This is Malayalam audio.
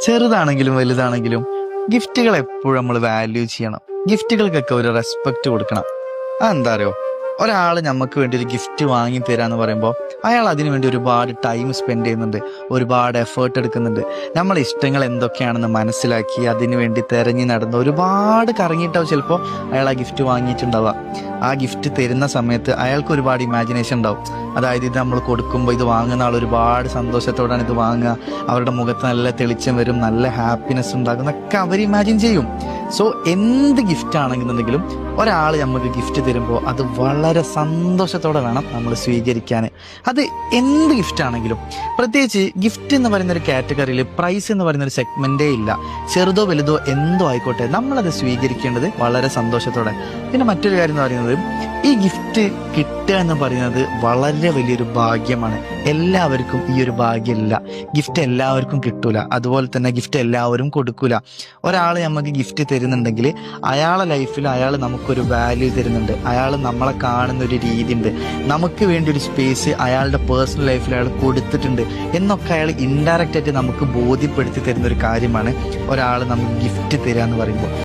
ചെറുതാണെങ്കിലും വലുതാണെങ്കിലും ഗിഫ്റ്റുകൾ എപ്പോഴും നമ്മൾ വാല്യൂ ചെയ്യണം. ഗിഫ്റ്റുകൾക്കൊക്കെ ഒരു റെസ്പെക്റ്റ് കൊടുക്കണം. അതെന്താ അറിയോ, ഒരാൾ നമുക്ക് വേണ്ടി ഒരു ഗിഫ്റ്റ് വാങ്ങി തരാന്ന് പറയുമ്പോൾ അയാൾ അതിനു വേണ്ടി ഒരുപാട് ടൈം സ്പെൻഡ് ചെയ്യുന്നുണ്ട്, ഒരുപാട് എഫേർട്ട് എടുക്കുന്നുണ്ട്. നമ്മളെ ഇഷ്ടങ്ങൾ എന്തൊക്കെയാണെന്ന് മനസ്സിലാക്കി അതിനു വേണ്ടി തെരഞ്ഞു നടന്ന് ഒരുപാട് കറങ്ങിയിട്ടാവും ചിലപ്പോൾ അയാൾ ആ ഗിഫ്റ്റ് വാങ്ങിയിട്ടുണ്ടാവുക. ആ ഗിഫ്റ്റ് തരുന്ന സമയത്ത് അയാൾക്ക് ഒരുപാട് ഇമാജിനേഷൻ ഉണ്ടാവും. അതായത് ഇത് നമ്മൾ കൊടുക്കുമ്പോൾ ഇത് വാങ്ങുന്ന ആൾ ഒരുപാട് സന്തോഷത്തോടാണ് ഇത് വാങ്ങുക, അവരുടെ മുഖത്ത് നല്ല തെളിച്ചം വരും, നല്ല ഹാപ്പിനെസ് ഉണ്ടാകും എന്നൊക്കെ അവർ ഇമാജിൻ ചെയ്യും. സോ എന്ത് ഗിഫ്റ്റ് ആണെന്നുണ്ടെങ്കിലും ഒരാൾ നമുക്ക് ഗിഫ്റ്റ് തരുമ്പോൾ അത് വളരെ സന്തോഷത്തോടെ വേണം നമ്മൾ സ്വീകരിക്കാൻ. അത് എന്ത് ഗിഫ്റ്റ് ആണെങ്കിലും, പ്രത്യേകിച്ച് ഗിഫ്റ്റ് എന്ന് പറയുന്ന ഒരു കാറ്റഗറിയിൽ പ്രൈസ് എന്ന് പറയുന്ന ഒരു സെഗ്മെന്റേ ഇല്ല. ചെറുതോ വലുതോ എന്തോ ആയിക്കോട്ടെ, നമ്മളത് സ്വീകരിക്കേണ്ടത് വളരെ സന്തോഷത്തോടെ. പിന്നെ മറ്റൊരു കാര്യം എന്ന് പറയുന്നത്, ഈ ഗിഫ്റ്റ് കിട്ടുക എന്ന് പറയുന്നത് വളരെ വലിയൊരു ഭാഗ്യമാണ്. എല്ലാവർക്കും ഈ ഒരു ഭാഗ്യമില്ല. ഗിഫ്റ്റ് എല്ലാവർക്കും കിട്ടൂല, അതുപോലെ തന്നെ ഗിഫ്റ്റ് എല്ലാവരും കൊടുക്കൂല. ഒരാൾ നമുക്ക് ഗിഫ്റ്റ് തരുന്നുണ്ടെങ്കിൽ അയാളെ ലൈഫിൽ അയാൾ നമുക്കൊരു വാല്യൂ തരുന്നുണ്ട്, അയാൾ നമ്മളെ കാണുന്ന ഒരു രീതി ഉണ്ട്, നമുക്ക് വേണ്ടി ഒരു സ്പേസ് അയാളുടെ പേഴ്സണൽ ലൈഫിൽ അയാൾ കൊടുത്തിട്ടുണ്ട് എന്നൊക്കെ അയാൾ ഇൻഡയറക്റ്റ് ആയിട്ട് നമുക്ക് ബോധ്യപ്പെടുത്തി തരുന്ന ഒരു കാര്യമാണ് ഒരാൾ നമുക്ക് ഗിഫ്റ്റ് തരിക എന്ന് പറയുമ്പോൾ.